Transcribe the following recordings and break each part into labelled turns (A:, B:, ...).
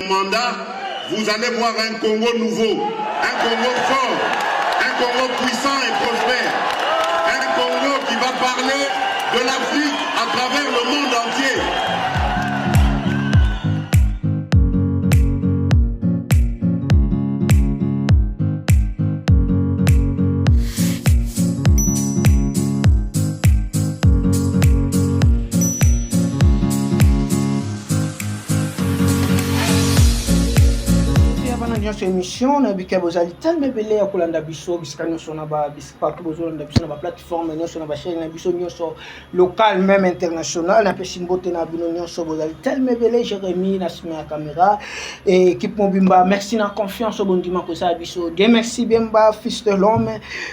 A: Mandat, vous allez voir un Congo nouveau, un Congo fort, un Congo puissant et prospère, un Congo qui va parler de l'Afrique à travers le monde entier.
B: Émission na bika bozali tellement belé ya kolanda biso bisika nyonso na ba bisika to bozolanda biso na ba plateforme nyonso na ba chaîne na biso nyonso local même international na pesi mbote na bino nyonso bozali tellement belé Jérémy na sima ya caméra et équipe Mobimba merci na confiance au bondima ko sa biso Dieu merci Bemba fils de l'homme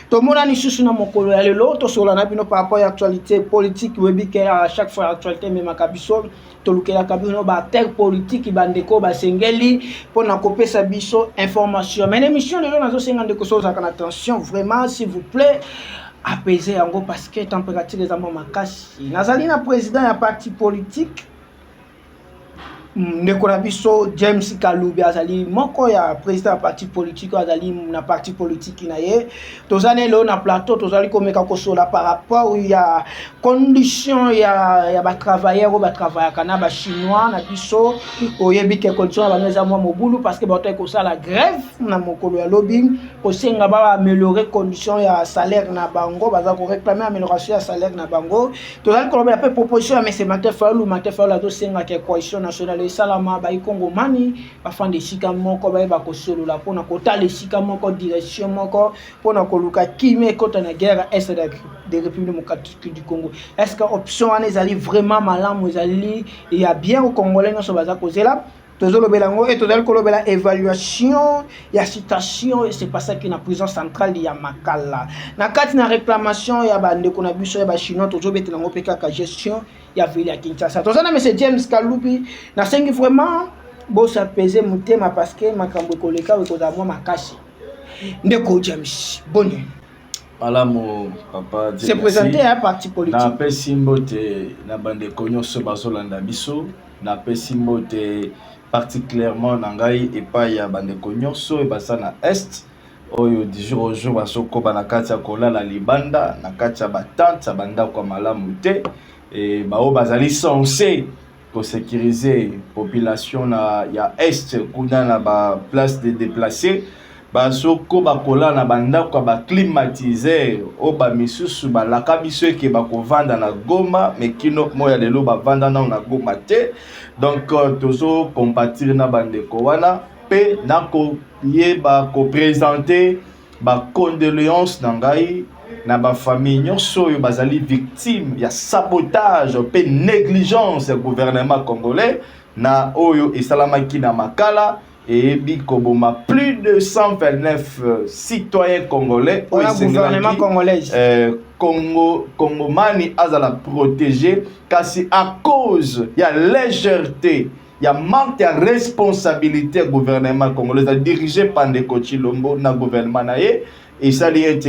B: to mona ni susu na mokolo ya lelo to sola na bino par rapport à actualité politique webike à chaque fois actualité même akabiso to lukela kabino ba terre politique bandeko ba sengeli pona kopesa biso information. Mais l'émission de l'on a de choses à attention vraiment s'il vous plaît apaiser en gros parce que température des amants makasi. Nazalina président ya parti politique Ndekona biso James Kalubi azali moko ya président ya parti politique azali na parti politique na ye tozane lo na plateau tozali komeka kosola par rapport ya condition ya ba travailleurs ba travailler kana ba chinois na biso oyebi ke condition ba ngeza mwa mobulu parce que ba to ko sala grève na mokolo ya lobbying ko senga ba améliorer condition ya salaire na bango baza ko réclamer amélioration ya salaire na bango tozali ko ba proposition mais c'est Martin Fayulu a to senga ke coalition nationale salama ba ikongo mani bafande sika moko ba ba ko solo la pona ko tala sika moko direction moko pona ko luka kime kota na guerre est de République démocratique du Congo. Est-ce que option ane zali vraiment malamu zali il y a bien au Congolais no so baza ko zela tozolo belango et tozali ko lobela évaluation ya citation et c'est pas ça qui na prison centrale ya Makala na kati na réclamation ya bande ko na biso ya ba chinois tozo betela ngo peka ka gestion ya ville ya Kinshasa tozana monsieur James Kalubi na sengi vraiment bo sa peser mutema parce que makambo koleka we koza mwa makashi ndeko James bonne
C: Alamo papa
B: c'est présenté à parti politique
C: na pesimbote na bande konyoso bazolanda biso na pesimbote particulièrement nangai et pas ya bande konyoso et basana est oyo du jour au jour basoko banakati ya kolala libanda na kati ya batante banda kwa malamu te et bao bazali censé pour sécuriser population na ya est kuna na ba place de déplacés basoko bakola na banda kwa ba climatiser o ba misusu ba laka biso ke ba kovanda na Goma mais kino moya lelo ba vanda na Goma te donc tozo compatir na bandeko wana pe na ko yeba ko présenter ba condoléances nangai na ba famille nyonso yo bazali victime ya sabotage pe négligence du gouvernement congolais na oyo esalamaki na Makala et bikoboma plus de 129 citoyens congolais
B: au gouvernement congolais
C: Congomani azala protégé kasi à cause ya légèreté ya manque de responsabilité gouvernement congolais dirigé par Ndeko Tshilombo na gouvernement naye et ça lié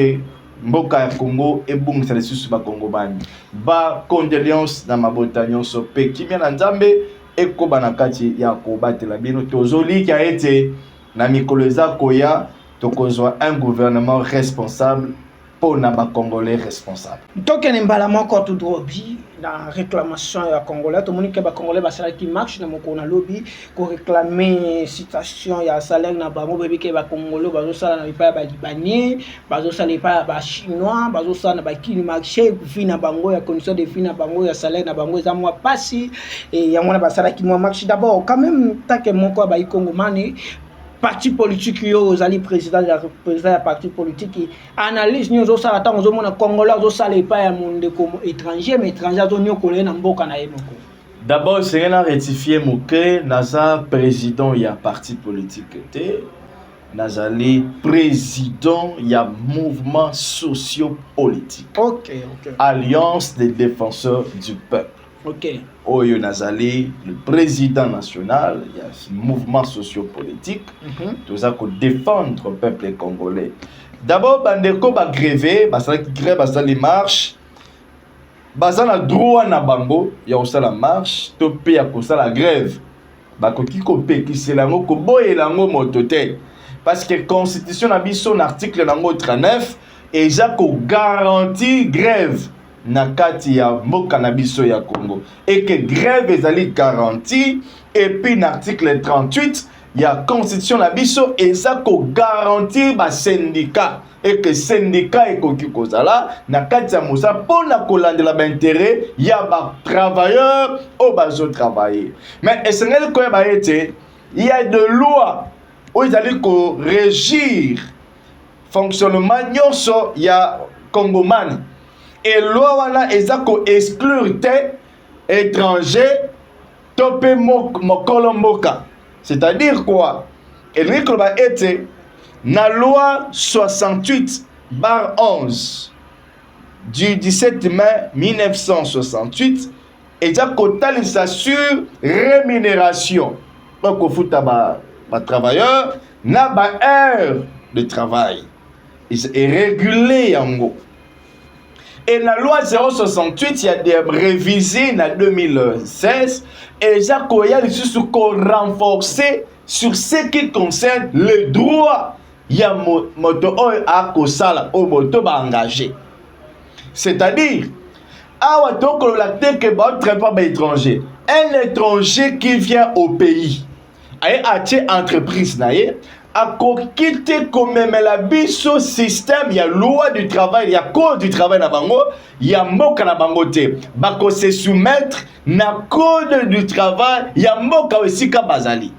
C: mboka ya Congo et bung ça les ba Congomani ba condoléances na mabota nyonso pe kimia na Nzambe eko banakati ya kobatela bino tozoli ki a été na mikolo eza koya tokozwa un gouvernement responsable pour na ba congolais responsable
B: tokene mbala moko tout drobi na réclamation ya congolais to monique ba congolais ba sala ki marche na moko na lobby ko réclamer citation ya salaire na bango bebi ke ba congolais bazo sala na lipa ba libanais bazo sala lipa ba chinois bazo sala na ba kini marché vie na bango ya condition de vie na bango ya salaire na bango za mwa pasi et ya mona ba sala ki mwa marche d'abord quand même take moko ba ikongo mani parti politique yo ozali président ya parti politique analyse nyo zo sala tango zo mona congolais zo sala pas ya monde comme étranger mais étranger zo nyo kolé na mboka na yemoko
C: d'abord c'est na rectifier moke naza président ya parti politique te nazali président ya mouvement socio-politique
B: OK
C: Alliance des défenseurs du peuple
B: OK
C: Oyo Nazali, le président national, il y a ce mouvement sociopolitique, tout ça pour défendre le peuple congolais. D'abord, bandeko ba grévé, basala qui grève, basala les marches, basala droit na bango, il y a aussi la marche, topé à cause la grève. bakoki kopekisela yango koboyela yango moto te parce que constitution na biso na article nango 39 eza kogaranti grève na kati ya mboka na biso ya Congo et que grève ezali garanti et puis na article 38 ya constitution na biso eza kogaranti ba syndicat et que syndicat ekoki kozala na kati ya mosala mpona kolandela baintérêt ya batravailleurs oyo bazotravailler mais esengeli koyeba ete il y a de loi oyo ezali korégir fonctionnement nyonso ya congomani et loi wana eza koexclure te étranger to mpe mokolo mboka c'est-à-dire quoi elingi koloba ete na loi 68/11 du 17 mai 1968 eza kotalisa sur rémunération bakofuta batravailleurs na baheure de travail et réguler yango. Et la loi 068 il y a des révisés en 2016 et ça renforcé sur ce qui concerne les droits ya moto a kosala o moto ba engagé. C'est-à-dire awa toko la teke ba travail ba étranger, un étranger qui vient au pays aye atie entreprise na ye a quitter quand même la biso système, il y a loi du travail, il y a code du travail na bango, il y a moka na bango te. Bako se soumettre na code du travail, il y a moka aussi ka bazali.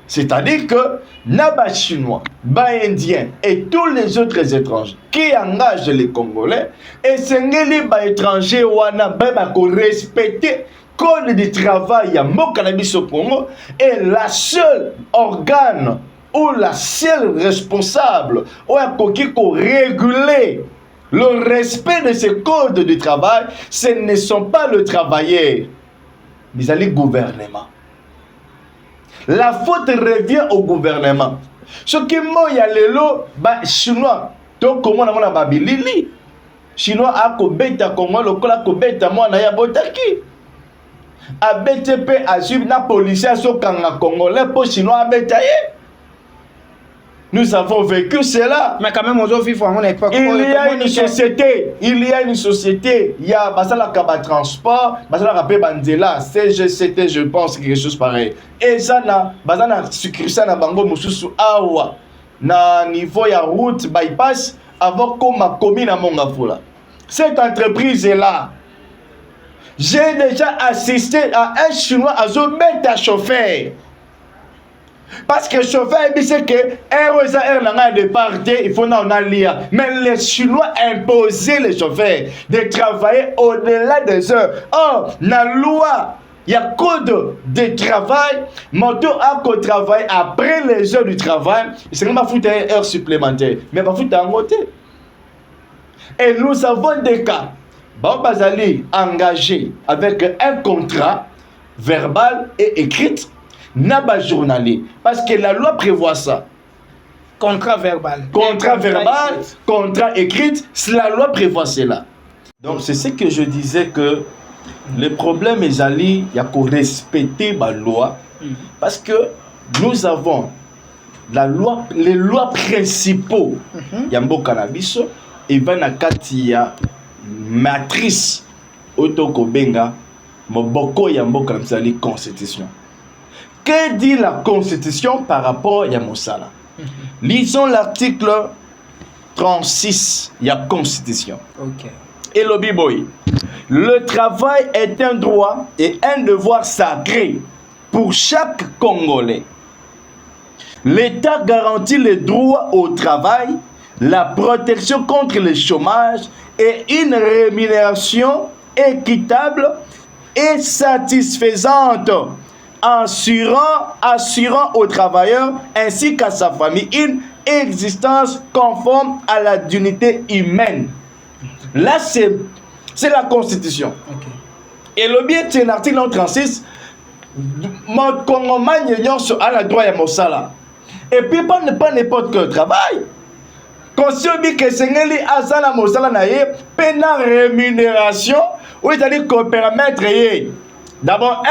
C: C'est-à-dire que Naba Chinois, Ba Indiens et tous les autres étrangers qui engagent les Congolais, et Sengeli Ba étrangers wana ba respecter code du travail, il y a moka na biso Congo, et la seule organe ou la seule responsable ou à qui réguler le respect de ce code du travail, ce ne sont pas le travailleur, mais le gouvernement. La faute revient au gouvernement. Ce qui est a lelo ba chinois to comment na babilili chinois a ko beta kongo lokola ko beta mwana ya botaki a BTP azib na policier so kanga congolais po chinois a beta ye. Nous avons vécu cela.
B: Mais quand même, on vit à mon époque.
C: Il y a une société. Il y a Basala Kaba Transport, Basala Rapé Bandela, CGCT, je pense, quelque chose pareil. Et ça, Basala Sucursa na Bango Moussousou Awa, na niveau ya route bypass, avant qu'on m'a commis à Mongafula. Cette entreprise est là. J'ai déjà assisté à un Chinois à mettre à chauffeur. Parce que le chauffeur dit que il faut en lire. Mais les Chinois imposaient les chauffeurs de travailler au-delà des heures. Or, dans la loi, il y a code de travail. Moto a qu'au travail après les heures du travail. C'est pas foutre une heure supplémentaire. Mais pas foutre en côté. Et nous avons des cas. Bambazali engagé avec un contrat verbal et écrit. Naba journalier. Parce que la loi prévoit ça.
B: Contrat verbal.
C: Contrat verbal, contrat écrit, la loi prévoit cela. Donc c'est ce que je disais que le problème est il y a qu'à respecter la loi. Parce que nous avons la loi, les lois principaux. Yambo cannabis et Vanakatia matrice Otoko Benga Moboko Yambo cannabis constitution. Que dit la Constitution par rapport à Yamosala? Lisons l'article 36 de la Constitution.
B: Okay.
C: Et le Biboy. Le travail est un droit et un devoir sacré pour chaque Congolais. L'État garantit le droit au travail, la protection contre le chômage et une rémunération équitable et satisfaisante, assurant aux travailleurs ainsi qu'à sa famille une existence conforme à la dignité humaine. Là, c'est la Constitution. Okay. Et le bien, c'est l'article 36. Mon Congomais a le droit à Mosala. Et puis, pas n'importe quel travail. Quand on dit que c'est Azala Mosala, pena rémunération, ou c'est-à-dire qu'on permettre D'abord,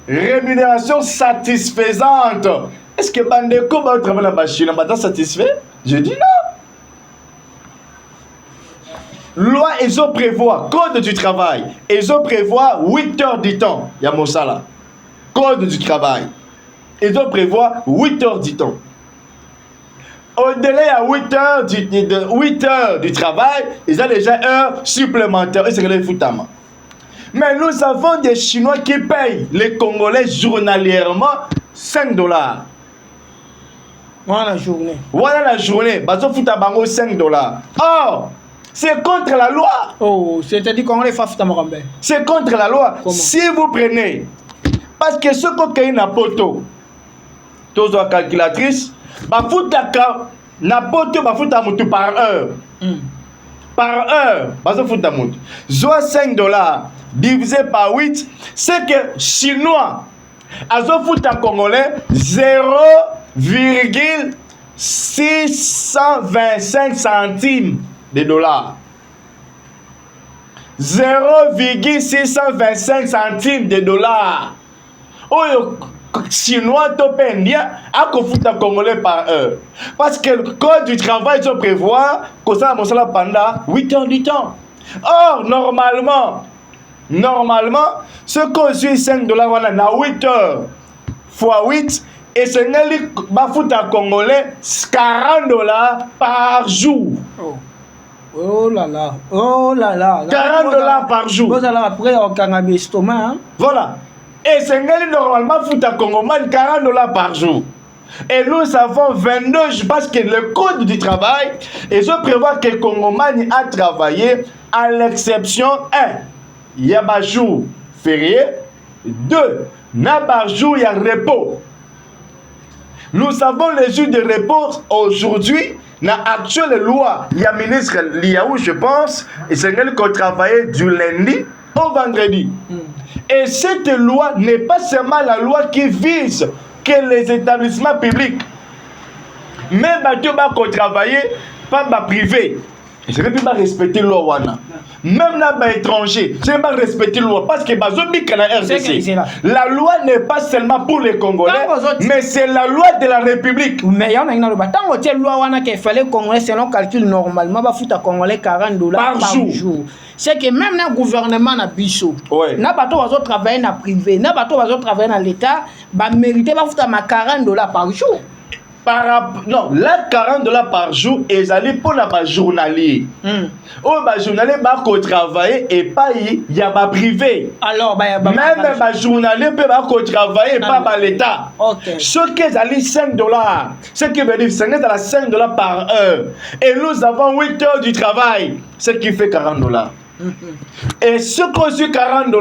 C: rémunération satisfaisante. Est-ce que Bandeko va travailler dans la Chine va satisfait? Je dis non. Loi, ils ont prévoit, code du travail, ils ont prévoit 8 heures du temps. Il y a mon salaire. Code du travail. Ils ont prévoit 8 heures du temps. Au-delà de 8 heures du travail, ils ont déjà heures supplémentaires. Et c'est le foutama. Mais nous avons des Chinois qui payent les Congolais journalièrement $5.
B: Voilà la journée.
C: Voilà la journée. Bazo foutabango $5. Or, c'est contre la loi.
B: Oh, c'est-à-dire qu'on les fait Marambe.
C: C'est contre la loi.
B: Comment?
C: Si vous prenez, parce que ce qu'on a na poto, tous la calculatrice, bafutaka na poto bafuta mutu par heure. Par heure, bazo futa mutu. Zoa $5 divisé par 8, c'est que chinois azo futa congolais 0,625 centimes de dollars. 0,625 centimes de dollars. Oyo chinois top indien à kofuta congolais par heure. Parce que le code du travail se prévoit que ça a pendant 8 heures du temps. Or, normalement, ce qu'on suit $5 on a 8 heures fois 8 et c'est un bafuta congolais $40 par jour.
B: Oh là là, oh là là.
C: $40 par jour.
B: Vous allez après au cannabis estomac.
C: Voilà. Et c'est normalement futa congolais $40 par jour. Et nous avons 22, parce que le code du travail, et je prévois que Congomani a travaillé à l'exception 1. Il y a un jour férié. 2. Par jour, il y a repos. Nous avons les jours de repos aujourd'hui. Dans l'actuelle loi, il y a ministre Liaou, je pense, et c'est elle qui travaille du lundi au vendredi. Et cette loi n'est pas seulement la loi qui vise que les établissements publics, même si on travaille, pas privé. Je ne peux pas respecter la loi. Même là, les étrangers, je ne peux pas respecter la loi. Parce que la loi n'est pas seulement pour les Congolais, mais c'est la loi de la République.
B: Mais il y a une loi. Tant que la loi qu'il fallait Congolais, selon calcul normalement, va foutre à Congolais $40 par jour. C'est que même le gouvernement n'a bichot. N'a pas tout travailler dans le privé, n'a pas tout travailler dans l'État, va mériter va foutre à $40 par jour.
C: Non, là $40 par jour et allez pour la journalier. Journalier va travailler et pas il y a pas privé.
B: Alors
C: même journalier peut pas travailler pas l'État. Ce qui est allé $5, ce qui veut dire c'est $5 par heure. Et nous avons 8 heures du travail, ce qui fait $40. Et ce qu'on suit $40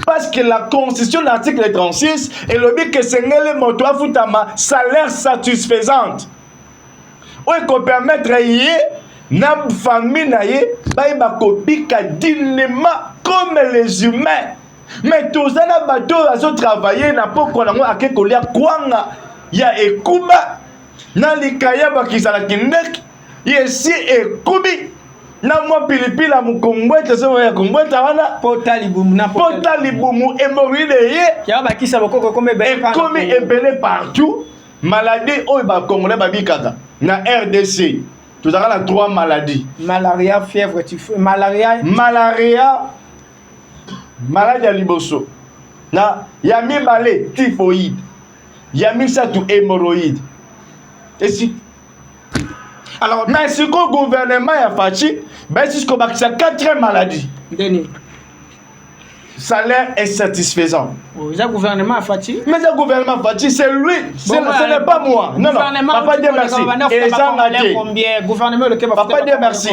C: parce que la constitution de l'article 36 est le but que c'est le moto à foutama salaire satisfaisante. Oui, qu'on permettre na famille naie ba kopika dignement comme les humains. Mais tous les bateaux à travailler na poko na ngwa akekolia kwanga ya ekuba na likaya bakizala kinek yesi ekubi. Na moi pilipili la mukombwete so ya kombweta wana
B: pota
C: libumu hémorroïde
B: ya ba kisa bokoko comme
C: ebele partout maladie oyo ba congolais babikaka na RDC tout ça la 3 maladies
B: malaria fièvre typhoïde malaria
C: maladie ya liboso na ya mibale typhoïde ya misatu hémorroïde et si alors, mais ce que le gouvernement a fait, c'est qu'il y a 4 maladies. Salaire est satisfaisant.
B: Le gouvernement a fait.
C: Mais le gouvernement a fait, c'est lui. Ce n'est pas moi. Non, non. Papa dit merci. Et ça m'a dit. Papa dit merci.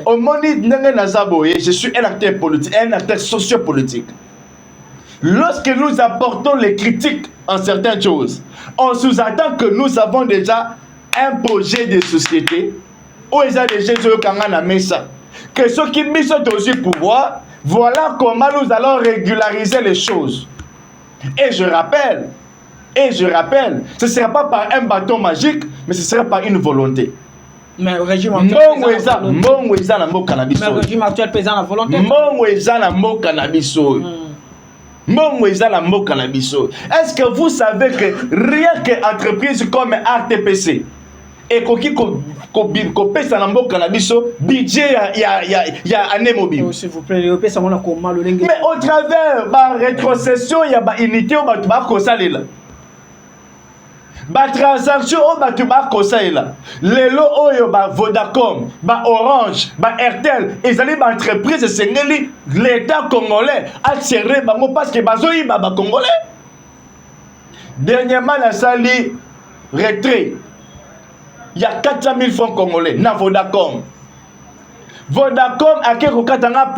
C: Au Moni Nazaboye, je suis un acteur politique, un acteur sociopolitique. Lorsque nous apportons les critiques en certaines choses, on sous-attend que nous avons déjà un projet de société où il y a des gens qui ont que ceux qui mis au pouvoir, voilà comment nous allons régulariser les choses. Et je rappelle, ce ne sera pas par un bâton magique, mais ce sera par une volonté.
B: Mais le régime actuel pèse la volonté.
C: Mbongo eza na mboka na biso. Est-ce que vous savez que rien que entreprise comme RTPC ekoki kopesa na mboka na biso budget ya année mobile?
B: S'il vous plaît, pesa mona koma lolenge.
C: Mais au travers ba rétrocession ya ba unité o batu ba kosalela. Ba transaction o batu ba kosalela. Lelo oyo ba Vodacom, ba Orange, ba Airtel, ezali ba entreprise sengeli l'État congolais a serré bango parce que bazoyi ba congolais. Dernièrement la sali retrait. Il y a 400 000 francs congolais na Vodacom. Vodacom a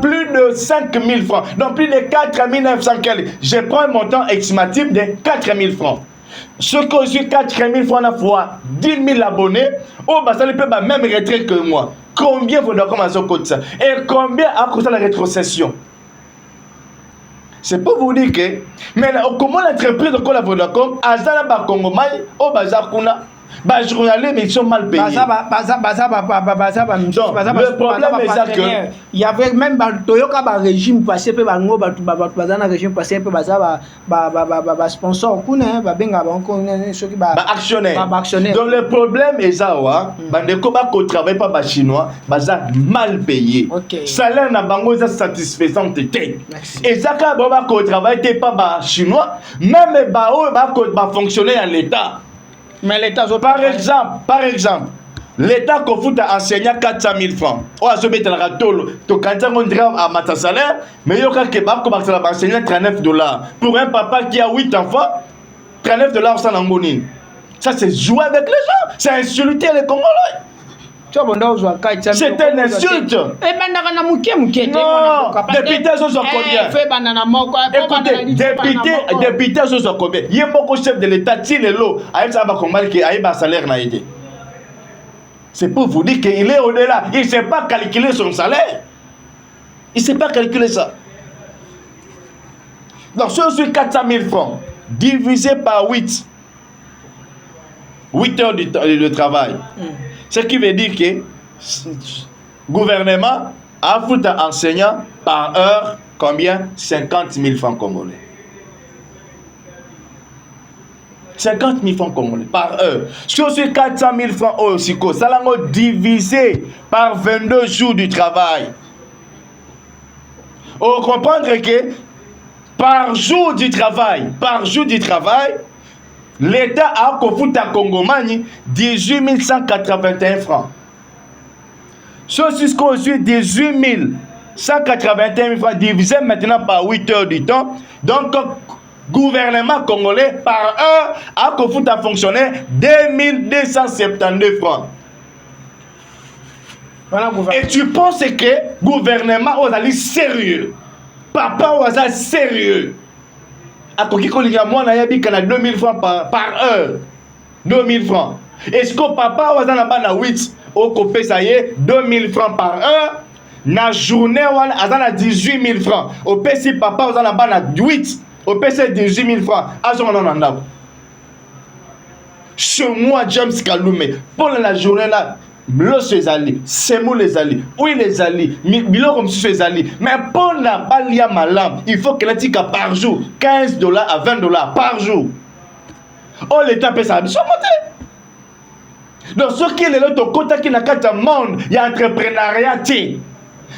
C: plus de 5 000 francs. Donc plus de 4 900 quelques. Je prends un montant estimatif de 4 000 francs. Ce que j'ai 4 000 francs la fois 10 000 abonnés, oh bah ça ne peut pas même retrait que moi. Combien Vodacom a son code ça? Et combien a coûté la rétrocession? C'est pour vous dire que mais comment l'entreprise de la Vodacom a ça la Congomais au bazar kuna. Bah, journaliers, mais ils sont mal payés.
B: Le problème est que il y avait même Toyoka ba régime passé pe bango ba bazana régime passé pe baza ba sponsor kuna ba benga ba encore ceux qui ba
C: actionnaire. Donc le problème est ça wa bandeko ba ko travaille pas ba chinois baza mal payé. Salaire na bango est satisfaisant té. Et ça ka ba ko travaille pas ba chinois même ba o ba fonctionner en l'état.
B: Mais l'État,
C: par exemple, l'État confute à enseignant 400 000 francs. Ou à se mettre la ratole, tu quand on dirait à matin salaire, mais il y a un kebab qui va enseigner $39. Pour un papa qui a 8 enfants, $39 sans l'angonine. Ça, c'est jouer avec les gens. C'est insulter les Congolais. C'est une insulte. Non, députés sont combien? Écoutez, députés sont combien? Il y a beaucoup de chefs de l'État, c'est pour vous dire qu'il est au-delà. Il ne sait pas calculer son salaire. Il ne sait pas calculer ça. Donc, sur 400 000 francs, divisé par 8 heures de travail. Ce qui veut dire que le gouvernement a foutu un enseignant par heure, combien? 50 000 francs congolais. 50 000 francs congolais par heure. Sur 400 000 francs aussi, ça l'a divisé par 22 jours du travail. On comprend que par jour du travail, l'État a foutu à Congomani 18 181 francs. Ceci c'est 18 181 francs divisé maintenant par 8 heures du temps. Donc, le gouvernement congolais par heure a foutu à fonctionner 2272 francs. Et tu penses que le gouvernement est sérieux? Papa est sérieux? A koki kolinga mwana yabi kana 2000 francs par heure. 2000 francs. Est-ce que papa wazana bana 8 au kopé ça y est 2000 francs par heure na journée wana azana 18 000 francs. Au PC papa wazana bana 8 au PC 18 000 francs. Azona nanda. Chez moi James Kalume pour la journée là Los les alliés, Semo les alliés, oui les alliés, Bilo comme si les alliés. Mais pour la balia malam, il faut qu'elle ait par jour $15 à $20 par jour. Oh l'État paie ça, ils sont montés. Donc ce qui est là, ton côté qui n'a qu'à monde, il y a entrepreneuriat,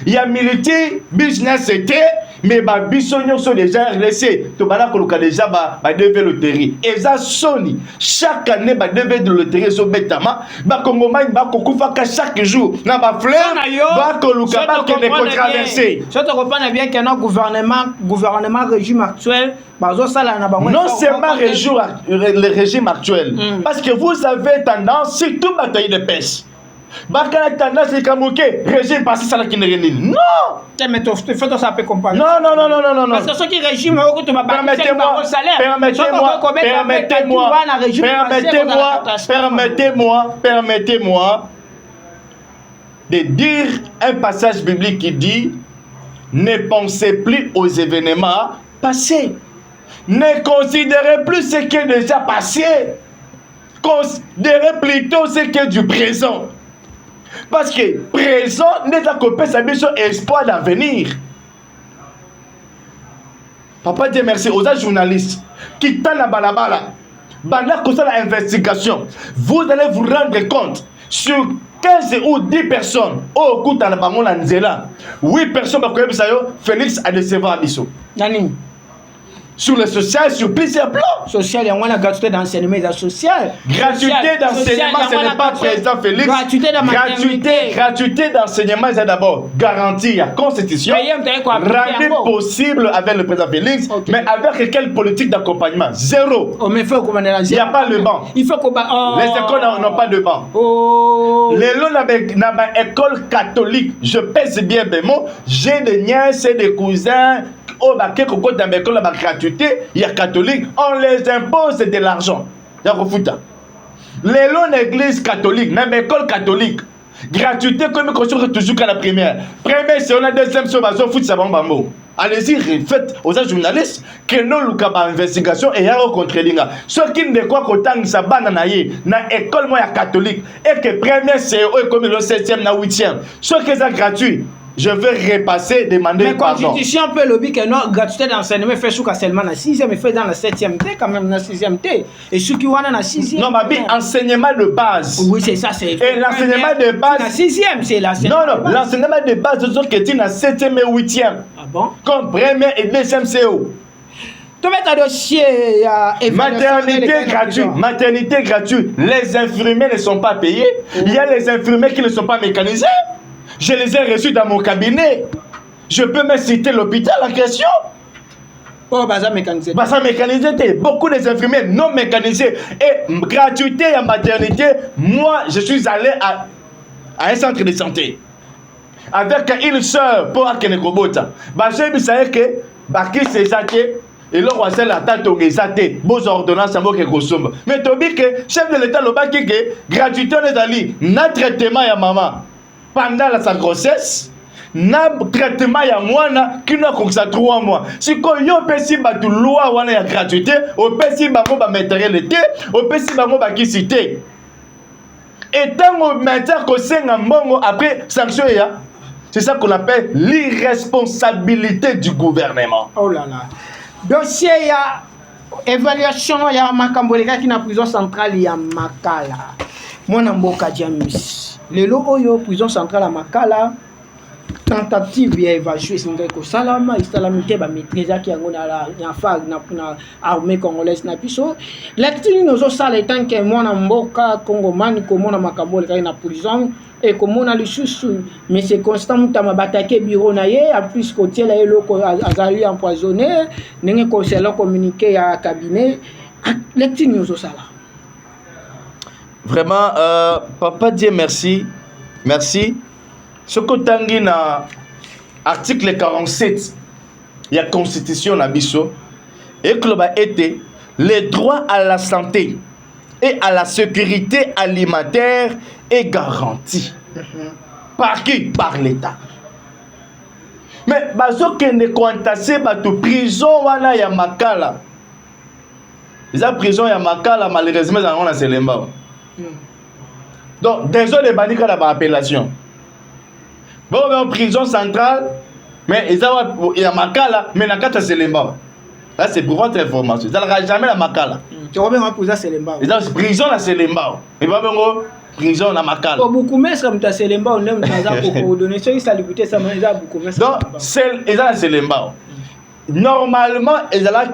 C: il y a militaire, business, c'était. Mais bah bisogno sont déjà RDC to bana koluka déjà ba devait loterie et ça soni chaque année ba devait de loterie so betama ba kongoma ba kokufa ka chaque jour na ba fleur ba koluka ba que de traverser
B: je te comprends bien que notre gouvernement régime actuel bazo sala na bango
C: non seulement le régime actuel parce que vous avez tendance surtout bataille de pêche. Bakana tendance c'est comme OK, régime passé ça la qui n'est non.
B: Mais tu fais ça peut comprendre.
C: Non.
B: Parce que ce qui régime au tu vas pas
C: permettez-moi de dire un passage biblique qui dit ne pensez plus aux événements passés. Ne considérez plus ce qui est déjà passé. Considérez plutôt ce qui est du présent. Parce que présent n'est pas coupé sa mission espoir d'avenir. Papa Dieu merci aux journalistes qui t'a la balabala. Pendant que ça l'investigation, vous allez vous rendre compte sur 15 ou 10 personnes au coup de la bangola nzela. 8 personnes Félix a décevoir Abisso.
B: Nani?
C: Sur le social, sur plusieurs plans.
B: Social, il y a une gratuité d'enseignement social.
C: Gratuité d'enseignement, ce n'est pas président Félix. Gratuité d'enseignement, c'est d'abord garantie à la Constitution. Rendu possible avec le président Félix, okay. Mais avec quelle politique d'accompagnement? Zéro.
B: Oh, mais il
C: n'y a pas le banc.
B: Il faut
C: les écoles n'ont pas de banc.
B: Oh.
C: Les lots dans école catholique, je pèse bien mes mots. J'ai des nièces et des cousins. Oh, bah, quelque chose dans l'école, la gratuité, il y a catholique, on les impose de l'argent. Les lots d'église catholique, même école catholique, gratuité, comme on toujours qu'à la première. Première, c'est on a deuxième, c'est on va foutre ça bon bambo. Allez-y, faites aux journalistes que nous, nous avons investigation et nous contre l'Inga. Ceux qui ne croient qu'autant que ça bananaye, dans l'école catholique, et que première, c'est comme le 7e, na 8e. Ceux qui sont gratuits. Je vais repasser, demander pardon.
B: Mais la Constitution peut le dire que non, gratuité d'enseignement fait seulement dans la 6e, mais fait dans la 7e T, quand même dans la 6e T. Et ceux qui vont dans la 6e.
C: Non, mais enseignement de base.
B: Oui, c'est ça. Et
C: l'enseignement de base.
B: La 6e, c'est la 7e.
C: Non, l'enseignement de base, c'est ce qui est dans la 7e et 8e.
B: Ah bon?
C: Comme première et deuxième CO.
B: Tu mets ta dossier.
C: Maternité gratuite. Les infirmiers ne sont pas payés. Il y a les infirmiers qui ne sont pas mécanisés. Je les ai reçus dans mon cabinet. Je peux me citer l'hôpital en question.
B: Oh, bazar mécanisé.
C: Bazar mécanisé. Beaucoup des infirmiers non mécanisés. Et gratuité en maternité, moi, je suis allé à un centre de santé. Avec une soeur pour Akenekobota. J'ai vu ça que Baki c'est ça que et là on la tante organisaté beaux ordonnances à moque kosomba. Mais tu dis que chef de l'état le baki que gratuité on est allé na traitement ya maman. Pendant sa grossesse, na traitement ya mwana qui n'a comme ça 3 mois. Si ko yo pesi ba tu loi wana ya gratuité, o pesi ba mo ba matérialité, o pesi ba mo ba kisité. Et tant au matin ko senga mbongo après sanction ya, c'est ça qu'on appelle l'irresponsabilité du gouvernement.
B: Oh là là. Dossier ya évaluation ya makamboleka qui na prison centrale ya Makala. Mwana mboka James. Lelo oyo prison centrale à Makala tentative ya évacuer singeko salama istalamité ba maîtrise qui yango na FARC na armée congolaise na biso lecture nozo sala tant que mwana mboka congomani komona makambo le na prison et komona lisusu mais c'est constant mutama batake bureau na ye a plus côté la eloko azali empoisonné ndenge conseiller communiqué ya cabinet lecture nozo sala.
C: Vraiment, Papa Dieu merci. Merci. Ce que tangi na article 47 de la Constitution na biso et que a été le droit à la santé et à la sécurité alimentaire est garanti. Par qui? Par l'État. Mais bazo kende kontase bato prison wana ya Makala. La prison ya Makala malheureusement on a Selemba. Donc, désolé, il y a une appellation. Bon, on est en prison centrale, mais il y a Makala, mais il y a Selemba. Là, c'est pour votre information. Ça n'aura jamais la Makala.
B: Tu vas bien poser Selemba.
C: Il y a prison à Selemba. Il y a prison à Makala.
B: Beaucoup de gens comme Selemba, on aime pour donner ce qui s'allume, ça m'a beaucoup de
C: donc, il y a Selemba. Normalement, il y a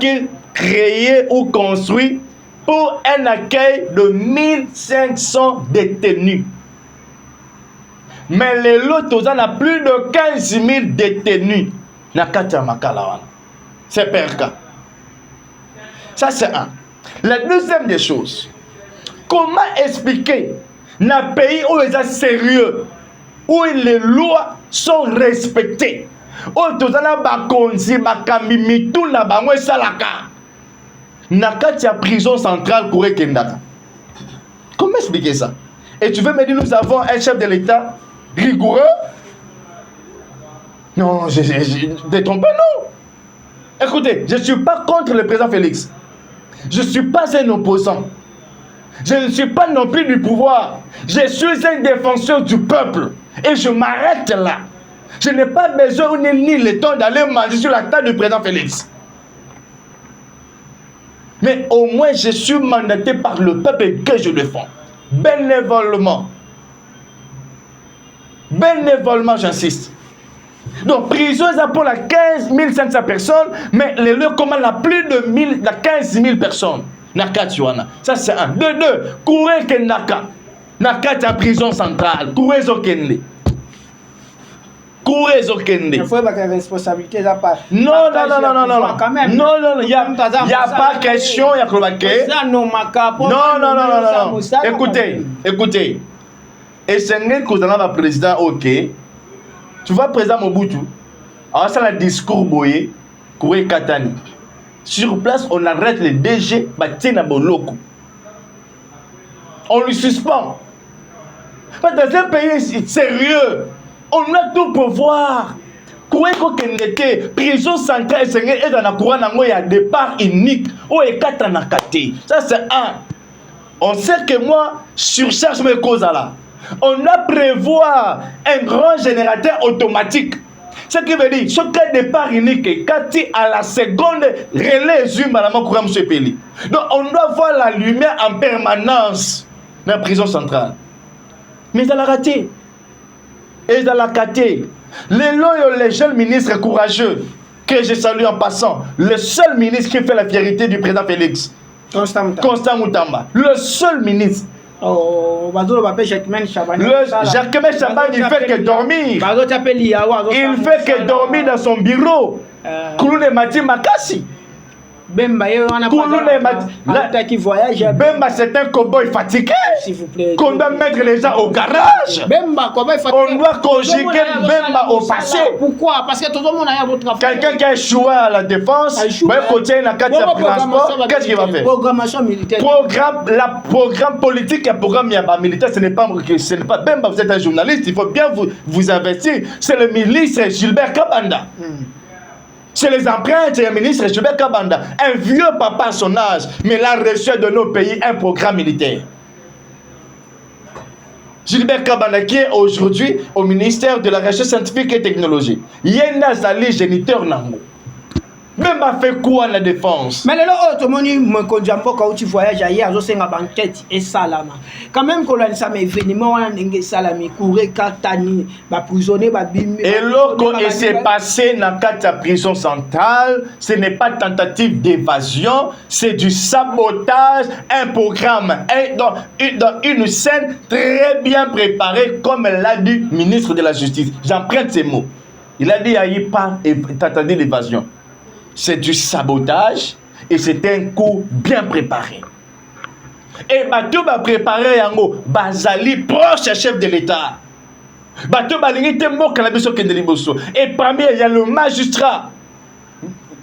C: créé ou construit pour un accueil de 1500 détenus. Mais les lots, on a plus de 15 000 détenus. C'est perca. Ça, c'est un. La deuxième des choses, comment expliquer dans un pays où ils sont sérieux, où les lois sont respectées, où on a bakonzi, bakamimi, tout la bangwe salaka. Nakati ya prison centrale Kouré Kendaka. Comment expliquer ça? Et tu veux me dire nous avons un chef de l'État rigoureux? Non, je ne trompe pas, non. Écoutez, je ne suis pas contre le président Félix. Je ne suis pas un opposant. Je ne suis pas non plus du pouvoir. Je suis un défenseur du peuple. Et je m'arrête là. Je n'ai pas besoin ni le temps d'aller manger sur la table du président Félix. Mais au moins, je suis mandaté par le peuple que je défends. Bénévolement. Bénévolement, j'insiste. Donc, prison, c'est pour la 15 500 personnes, mais les lieux communs, la plus de 15 000 personnes. Naka Tuana. Ça, c'est un. De deux, courez que Naka. Naka, c'est la prison centrale. Courez au Kende. Courez au Kende.
B: Il faut que la responsabilité n'a pas.
C: Non. Non, il n'y a pas question, il y a que non. Écoutez. Et c'est un que président, ok. Tu vois, président Mobutu, alors ça, le discours boyé, Koué Katani. Sur place, on arrête le DG, Batina Boloko. On lui suspend. Parce que dans un pays sérieux, on a tout pour voir. Koué Kokendete, prison centrale, et dans la couronne, il y a départ unique. Où est Katanakate? Ça, c'est un. On sait que moi, surcharge mes causes là. On a prévoir un grand générateur automatique. Ce qui veut dire, ce cas de départ unique, quand à la seconde, relais zoom à la main ce pays. Donc on doit voir la lumière en permanence dans la prison centrale. Mais elle a raté. Et elle a raté. Les jeunes ministres courageux, que je salue en passant, le seul ministre qui fait la fierté du président Félix, Constant Moutamba, le seul ministre.
B: Jacquemain Chaban,
C: il fait que dormir. Il fait que dormir dans son bureau. Kouloune Mati Makassi.
B: Bemba,
C: c'est un cowboy fatigué.
B: S'il vous plaît.
C: Qu'on doit mettre les gens au garage. On doit conjuguer Bemba au passé.
B: Pourquoi? Parce que tout le monde a votre affaire.
C: Quelqu'un qui a échoué à la défense, qu'est-ce qu'il va faire?
B: Programmation militaire.
C: Programme politique et programme militaire, ce n'est pas Bemba, vous êtes un journaliste, il faut bien vous investir. C'est le ministre Gilbert Kabanda. C'est les empreintes et le ministre Gilbert Kabanda, un vieux papa à son âge, mais il a reçu de nos pays un programme militaire. Gilbert Kabanda qui est aujourd'hui au ministère de la Recherche scientifique et technologique. Yena Zali géniteur Nango. Même a fait quoi la défense?
B: Mais là, tout le monde quand tu voyages ailleurs, c'est une banquette et salama. Quand même, quand on a un événement, on a un salami, courir, katani, prisonnier, bim.
C: Et lorsqu'il s'est passé dans la prison centrale, ce n'est pas tentative d'évasion, c'est du sabotage, un programme, dans une scène très bien préparée, comme l'a dit le ministre de la Justice. J'emprunte ces mots. Il a dit, il n'y a pas tentative d'évasion. C'est du sabotage et c'est un coup bien préparé. Et Batou va préparer Yango, Bazali, proche chef de l'État. Batou va l'unité mot cannabis au Kendeliboso. Et parmi il y a le magistrat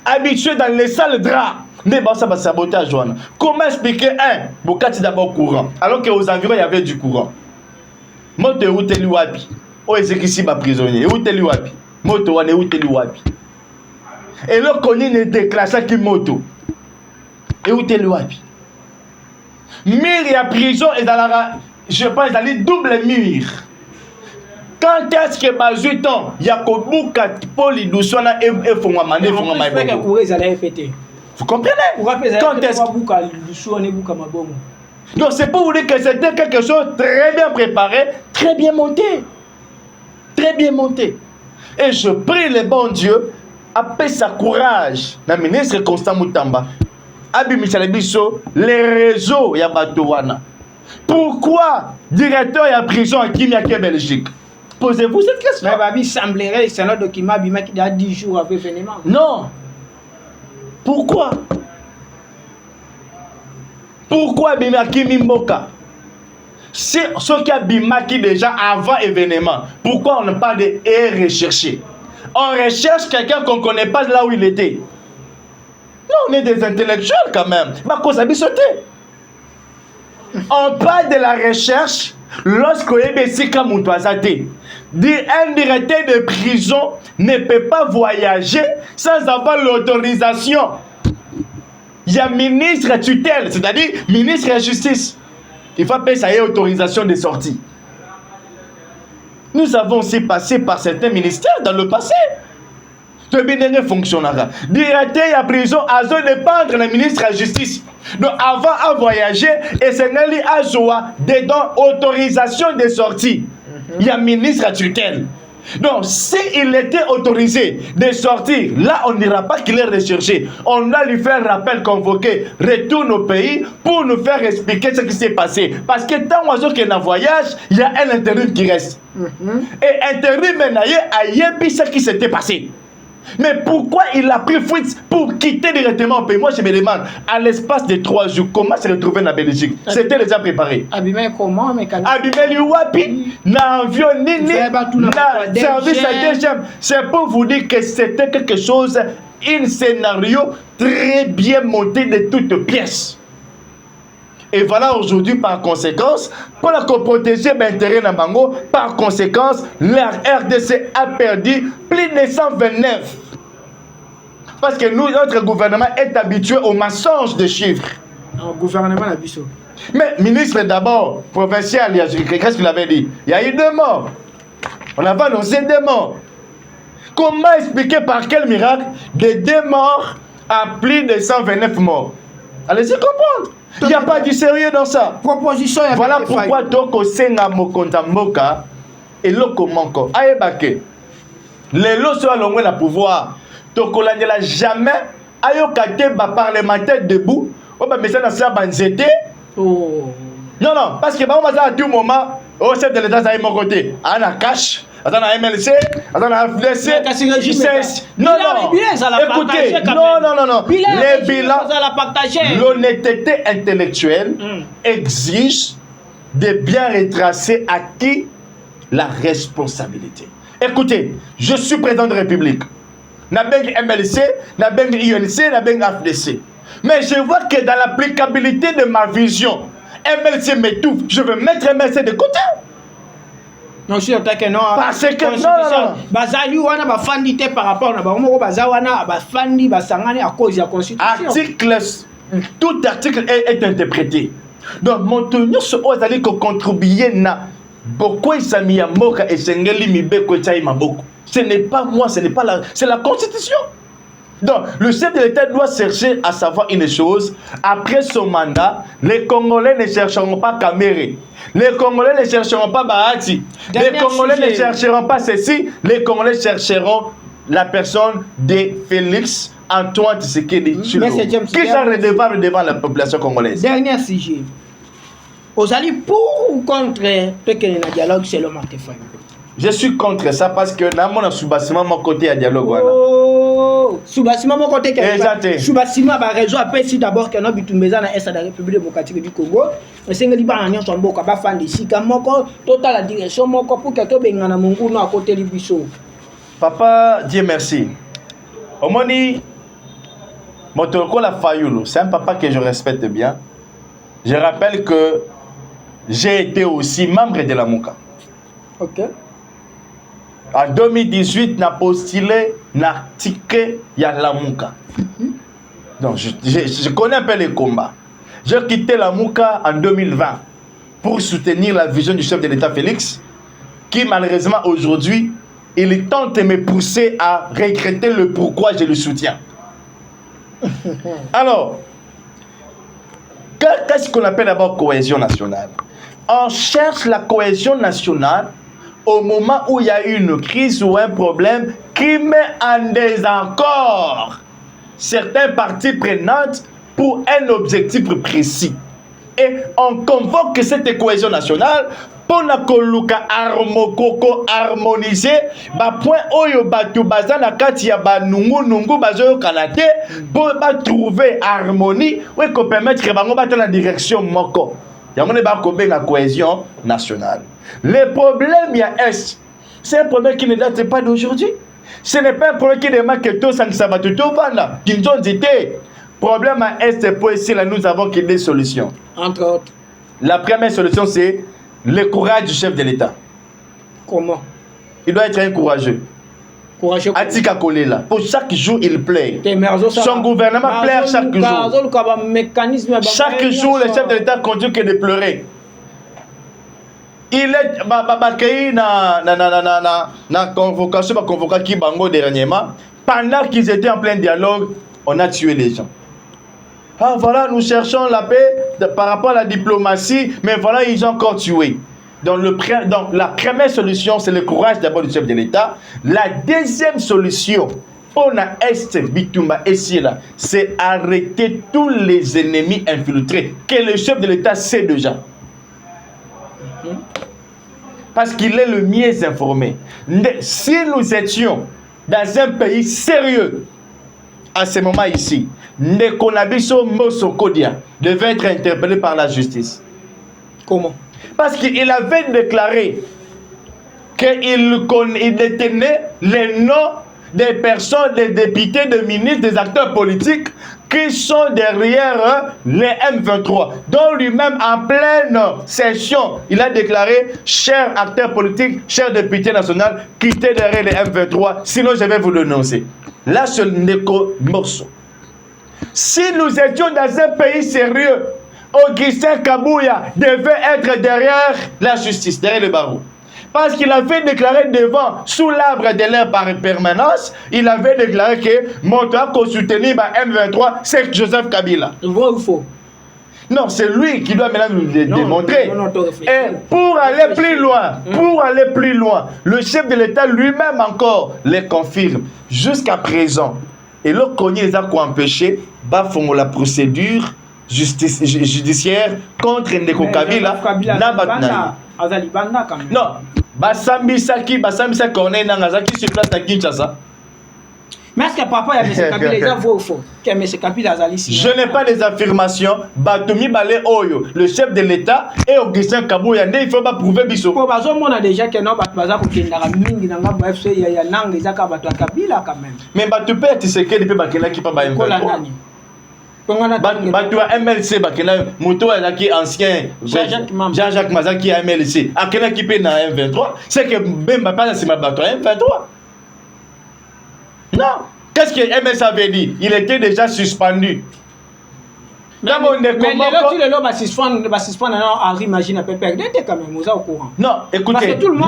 C: habitué dans les salles de drap. Mais bon, ça va sabotage. Comment expliquer Bokati d'abord courant, alors qu'aux environs il y avait du courant. Moto où t'es l'ouabi. Oh, exécutif ma prisonnier. Où t'es l'ouabi. Moto wane où t'es l'ouabi. Et là, qu'on ne déclenche qui moto. Et où t'es l'ouabi? Mur et prison est dans la. Je pense dans les doubles murs. Quand est-ce que Bazou temps, il y a Kobouka, Paul, Doussona et Fongamane, Fongamaïbo. Vous comprenez? Quand est-ce que. Donc c'est pour vous dire que c'était quelque chose de très bien préparé, très bien monté. Très bien monté. Et je prie le bon Dieu. Après sa courage, le ministre Constant Moutamba, Abi Michel Bisso, les réseaux ya Batouana. Pourquoi directeur ya prison à Kimiaké Belgique? Posez-vous cette question.
B: Mais Babi semblerait que c'est un document qui a 10 jours après l'événement.
C: Non. Pourquoi? Pourquoi Bimaki Mimboka? C'est ce qui a Bimaki déjà avant l'événement. Pourquoi on ne parle de rechercher? On recherche quelqu'un qu'on ne connaît pas là où il était. Non, on est des intellectuels quand même. On parle de la recherche lorsqu'on est un directeur de prison ne peut pas voyager sans avoir l'autorisation. Il y a ministre tutelle, c'est-à-dire ministre de la Justice. Il faut payer sa autorisation de sortie. Nous avons aussi passé par certains ministères dans le passé. Tu bien fonctionnera. Directeur à prison, à dépendre le ministre de la Justice. Donc avant de voyager, et c'est à Zoa, dedans autorisation de sortie. Il y a ministre à tutelle. Donc, s'il était autorisé de sortir, là, on ne dira pas qu'il est recherché. On va lui faire rappel convoqué, retourne au pays pour nous faire expliquer ce qui s'est passé. Parce que tant qu'il y a un voyage, il y a un intérim qui reste. Et intérim, il y a ce qui s'était passé. Mais pourquoi il a pris fuite pour quitter directement au pays? Moi, je me demande, à l'espace de 3 jours, comment s'est retrouvé en Belgique? C'était déjà préparé.
B: Abimé comment?
C: Abimé Wapi, na avion, na service à deuxième. C'est pour vous dire que c'était quelque chose, un scénario très bien monté de toutes pièces. Et voilà aujourd'hui, par conséquence, pour la protéger l'intérêt de Bango, par conséquence, la RDC a perdu plus de 129. Parce que nous, notre gouvernement est habitué au mensonge de chiffres.
B: Le gouvernement a vu ça.
C: Mais ministre d'abord, provincial, qu'est-ce qu'il avait dit? Il y a eu 2 morts. On avait annoncé 2 morts. Comment expliquer par quel miracle de 2 morts à plus de 129 morts? Allez-y comprendre. Il n'y a pas du sérieux dans ça.
B: Proposition.
C: Voilà pourquoi donc au Senga Mokonda Moka et Loko Manko. Aïebake. Les lots sont allongés dans le pouvoir. Donc on n'a jamais ayokate ba parlementaire debout. On va mettre ça dans banzete.
B: Oh.
C: Non, parce que à tout moment, au chef de l'État, ça est mon côté. On a cash. Attends, on a MLC, attends, on a FDC. Non, écoutez, non. Les bilans, l'honnêteté intellectuelle exige de bien retracer à qui la responsabilité. Écoutez, je suis président de la République. N'a pas MLC, n'a pas UNC, n'a pas FDC. Mais je vois que dans l'applicabilité de ma vision, MLC m'étouffe. Je veux mettre MLC de côté.
B: Non, je suis attaqué, non.
C: Parce que non.
B: Bazali wana ba fandi te par rapport na ba moko bazawana ba fandi ba sangane à cause de la constitution.
C: Article, tout article est interprété. Donc mon tenir ce aux alliés qu'on contribuer na beaucoup isami ya moka et sengeli mibeko chai maboko. Ce n'est pas moi, ce n'est pas la, c'est la constitution. Donc, le chef de l'État doit chercher à savoir une chose. Après son mandat, les Congolais ne chercheront pas Kamere. Les Congolais ne chercheront pas Bahati. Les Congolais ne chercheront pas ceci. Les Congolais chercheront la personne de Félix Antoine Tshisekedi Tshilombo, qui sera redevable devant la population congolaise.
B: Dernier sujet. Vous allez pour ou contre le dialogue selon Martefeuille?
C: Je suis contre ça parce que dans mon sous-bassement, mon côté à dialogue.
B: Oh, sous-bassement, mon côté
C: exact.
B: Sous-bassement, par raison, après, si d'abord que nous avons besoin de la République démocratique du Congo, le Seigneur dit, bah, nous sommes beaucoup fan de Sika, mon total la direction, mon corps pour que tu aies un mongo à côté du bichot.
C: Papa, Dieu merci. Au moins, mon toko la Fayoulo, c'est un papa que je respecte bien. Je rappelle que j'ai été aussi membre de la Mouka.
B: Ok.
C: En 2018, j'ai postulé na ticket ya Lamuka. Donc, je connais un peu les combats. J'ai quitté Lamuka en 2020 pour soutenir la vision du chef de l'État Félix, qui malheureusement aujourd'hui, il tente de me pousser à regretter le pourquoi je le soutiens. Alors, qu'est-ce qu'on appelle d'abord cohésion nationale? On cherche la cohésion nationale au moment où il y a une crise ou un problème qui met en désaccord certaines parties prenantes pour un objectif précis. Et on convoque cette cohésion nationale pour harmoniser point oyo batu baza na kati ya banungu bazoyo kanate pour trouver harmonie ou qu'on permettre que bango bata la direction moko. Yamone ba ko benga cohésion nationale. Le problème ya est, c'est un problème qui ne date pas d'aujourd'hui. Ce n'est pas un problème qui demande que tout ça ne s'abat tout vanda. Qu'ils ont dit problème à est pour ici là nous avons des solutions.
B: Entre autres.
C: La première solution c'est le courage du chef de l'État.
B: Comment?
C: Il doit être un courageux.
B: Courageux.
C: Atika Kolela. Pour chaque jour, il plaît. Son gouvernement plaît chaque jour. Chaque jour, le chef de l'État continue que de pleurer. Il est na convocation qui bango dernièrement pendant qu'ils étaient en plein dialogue, on a tué les gens. Ah voilà, nous cherchons la paix par rapport à la diplomatie, mais voilà, ils ont encore tué. Donc, la première solution, c'est le courage d'abord du chef de l'État. La deuxième solution, on a Est, Bitumba et Sierra, c'est arrêter tous les ennemis infiltrés que le chef de l'État sait déjà. Parce qu'il est le mieux informé. Si nous étions dans un pays sérieux, à ce moment ici, Ndekonabiso Mosokodia devait être interpellé par la justice.
B: Comment?
C: Parce qu'il avait déclaré qu'il détenait les noms des personnes, des députés, des ministres, des acteurs politiques qui sont derrière les M23. Donc lui-même, en pleine session, il a déclaré, chers acteurs politiques, chers députés nationaux, quittez derrière les M23, sinon je vais vous dénoncer. Là, c'est le Ndeko Morso. Si nous étions dans un pays sérieux, Augustin Kabouya devait être derrière la justice, derrière le barreau. Parce qu'il avait déclaré devant, sous l'arbre de l'air par permanence, il avait déclaré que Montoya qu'on soutenait M23, c'est Joseph Kabila.
B: Vrai ou faux?
C: Non, c'est lui qui doit maintenant nous le démontrer. Et pour aller plus loin, le chef de l'État lui-même encore les confirme. Jusqu'à présent, et le cogné les a empêché, bafons la procédure judiciaire contre Ndeko Kabila. Non, Basambisaki Corneille Nangazaki sur place à Kinshasa.
B: Mais est-ce que papa y a M. Kabila déjà vrai ou faux? Que M. Kabila Azali.
C: Je n'ai pas des affirmations. Batoumi Bale Oyo, le chef de l'État, et Augustin Kabouya, il ne faut pas prouver Bisso.
B: Pour bazo on a déjà que non Batbaza pour qu'il n'aura mingi nanga bref il y a nang les aka Batwa Kabila quand même.
C: Mais Batupé tu sais que depuis Bakela qui pas M23. Batwa MLC Bakela Moto Azaki ancien Jean-Jacques Mazaki MLC. Akela qui peut na M23, c'est que Bemba pas c'est ma Batwa M23. Non. Qu'est-ce que MS avait dit? Il était déjà suspendu.
B: Mais le va suspendre Henri Magine à Pépère. Il était quand même au courant.
C: Non, écoutez. Non.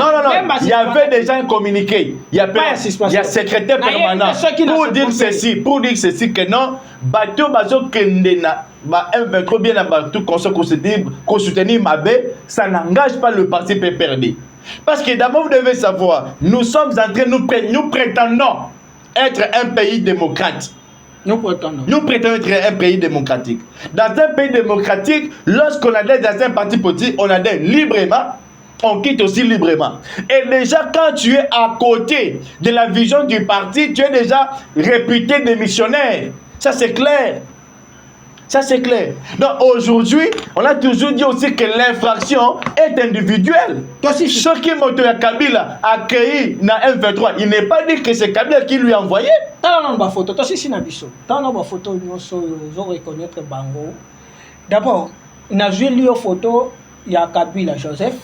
C: Il y avait déjà un communiqué. Il y a secrétaire permanent pour dire ceci que non. Bateau Bazo Kendena, M23 bien à Bateau qu'on soutenir Mabé, ça n'engage pas le parti PPRD. Parce que d'abord, vous devez savoir, nous sommes en train, nous prétendons être un pays démocrate. Nous prétendons être un pays démocratique. Dans un pays démocratique, lorsqu'on adhère dans un parti politique, on adhère librement, on quitte aussi librement. Et déjà, quand tu es à côté de la vision du parti, tu es déjà réputé démissionnaire. Ça, c'est clair. Ça, c'est clair. Donc, aujourd'hui, on a toujours dit aussi que l'infraction est individuelle. Ce qui Montoya Kabila a créé dans M23, il n'est pas dit que c'est Kabila qui lui a envoyé.
B: Photo. Photo, nous reconnaître Bango. D'abord, on a vu lui photo, il y a Kabila Joseph.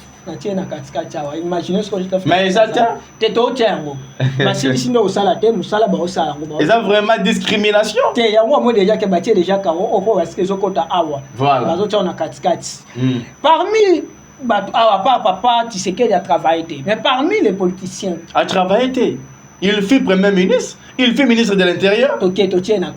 B: Imaginez ce que je te fais.
C: Mais ça tient.
B: C'est au tiango. Mais si ici nous sommes nous sommes au salon.
C: Et ça vraiment discrimination.
B: Il y a moi déjà qui bâti déjà Karo au parce que je compte awa.
C: Voilà.
B: Bazo on a katikati. Parmi papa tu sais qu'il a travaillé. Mais parmi les politiciens.
C: A travaillé. Il fut premier ministre. Il fut ministre de l'Intérieur.
B: Ok, Totiena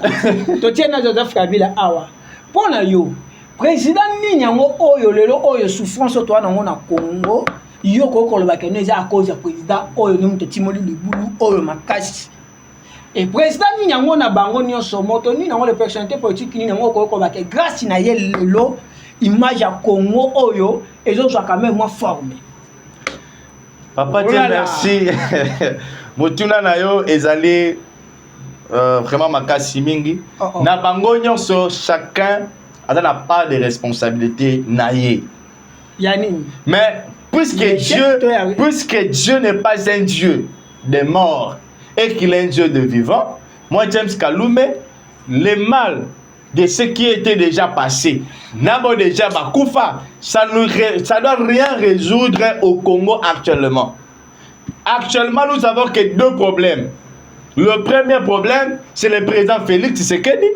B: Joseph Kabila awa. Pour na yo. Président Ninyango Oyo lelo Oyo souffrance toi na Congo yo ko le bakene eza à cause du président Oyo nimte Timoli Libulu Oyo makasi et président Ninyango na bango nyonso moto ni nango le personnalité politique ni nango ko bakene grâce na ye lelo image ya Congo Oyo ezo soit quand même moins formé.
C: Papa Dieu merci. Motuna na yo ezali vraiment makasi mingi na bango nyonso chacun n'a pas de responsabilité naïe. Mais puisque Dieu n'est pas un Dieu des morts et qu'il est un Dieu de vivants, moi James Kalume, le mal de ce qui était déjà passé, n'abo déjà bakoufa, ça doit rien résoudre au Congo actuellement. Actuellement, nous avons que deux problèmes. Le premier problème, c'est le président Félix Tshisekedi.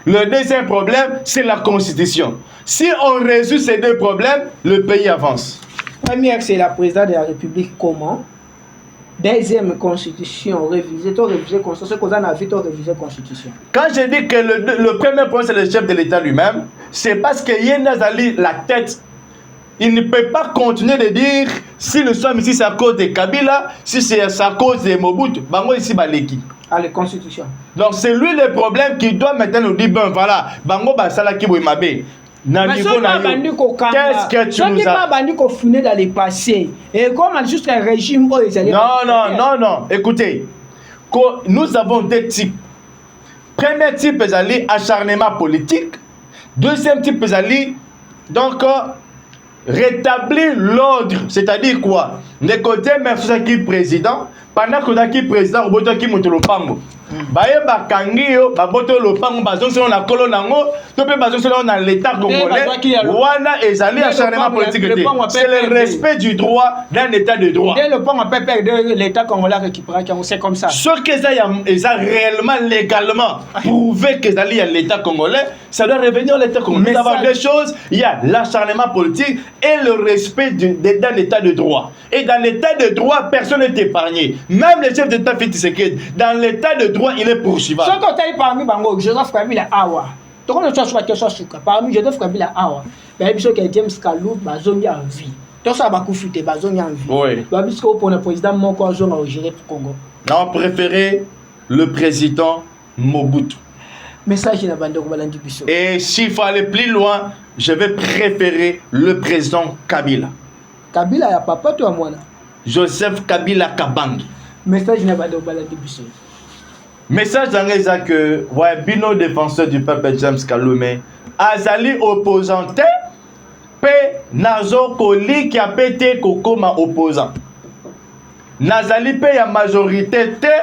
C: Le deuxième problème, c'est la Constitution. Si on résout ces deux problèmes, le pays avance.
B: Première, c'est la présidente de la République comment? deuxième constitution révisée, tu révisé constitution, qu'on a vu, tu révisé constitution.
C: Quand je dis que le premier point c'est le chef de l'État lui-même, c'est parce que Yenazali la tête. Il ne peut pas continuer de dire si nous sommes ici c'est à cause de Kabila, si c'est à cause de Mobutu, bango ici baleki.
B: À la constitution.
C: Donc c'est lui le problème qui doit maintenant nous dire ben voilà, bango basala ki boimabe.
B: Qu'est-ce que tu nous as dit dans les passés et comme juste un régime
C: non, écoutez, nous avons deux types. Premier type c'est acharnement politique, deuxième type c'est donc rétablir l'ordre, c'est-à-dire quoi? Le côté merci qui président, pendant qu'on a qui président, au bout qui monte le pango. Baye bakangio baboto lopango bazon sur la colonne nango to pe bazon sur na l'état congolais wana ezali acharnement politique. C'est le respect du droit d'un état de droit.
B: Dès le point on peut perdre l'état congolais récupérer c'est comme ça.
C: Ce que ça est réellement légalement prouvé que ça y a l'état congolais, ça doit revenir à l'état congolais. Nous avons deux choses, il y a l'acharnement politique et le respect d'un état de droit. Et dans l'état de droit, personne n'est épargné. Même le chef d'état fait Tshisekedi, dans l'état de droit, il est poursuivable.
B: Ce qu'on t'a parmi Bango, Joseph Kabila Awa. Tu connais toi sur la question suka. Parmi Joseph Kabila Awa, ben biso que James Kalou bazongi en vie. Tout ça ba kufute bazongi en vie.
C: Oui.
B: Ba biso pour le président moko zonga au gérer pour Congo.
C: Non, préféré le président Mobutu.
B: Message na bande ko balandi biso.
C: Et s'il faut aller plus loin, je vais préférer le président Kabila.
B: Kabila ya papa toi mwana.
C: Joseph Kabila Kabangi.
B: Message na bande ko balandi biso.
C: Message dans les que ouais bino défenseur du peuple James Kalume azali opposanté pe nazo koli qui a pété kokoma opposant nazali pe ya majorité te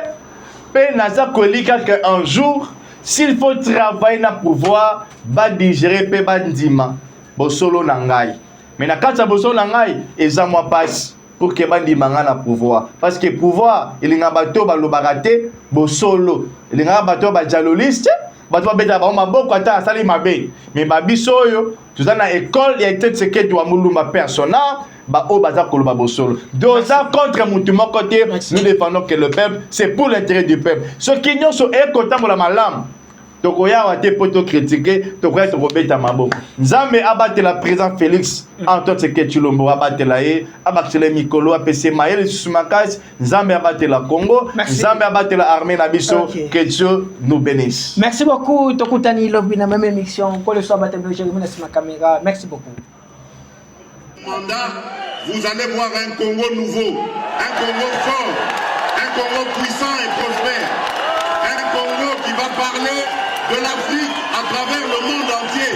C: pe naza koli que un jour s'il faut travailler na pouvoir ba digérer pe ba ndima bosolo na ngai mais na kata bosolo na ngai eza moi passe pour que bandi mangana pouvoir parce que pouvoir il y a bateau balobaraté bosolo il y a bateau ba jaloliste bateau beta ba maboko ata asali mabe mais babiso yo tout na école il y a peut-être ce que tu as muluma personnel ba o baza koloba bosolo doza contre mutu moko te nous défendons que le peuple c'est pour l'intérêt du peuple ce qui nous so e kotambola malam tokoya wate poto critiquer tokoya tokobeta maboko nzambe abatela président Félix Antoine Tshisekedi Tshilombo abatela ye abatela mikolo apese mayele susumakasi nzambe abatela Congo nzambe abatela armée na biso que Dieu nous bénisse.
B: Merci beaucoup tokutani lobi na même émission pour le soir batembe Jérémie na sima caméra. Merci beaucoup.
A: Mandat, vous allez voir un Congo nouveau, un Congo fort, un Congo puissant et prospère, un Congo qui va parler de l'Afrique à travers le monde entier.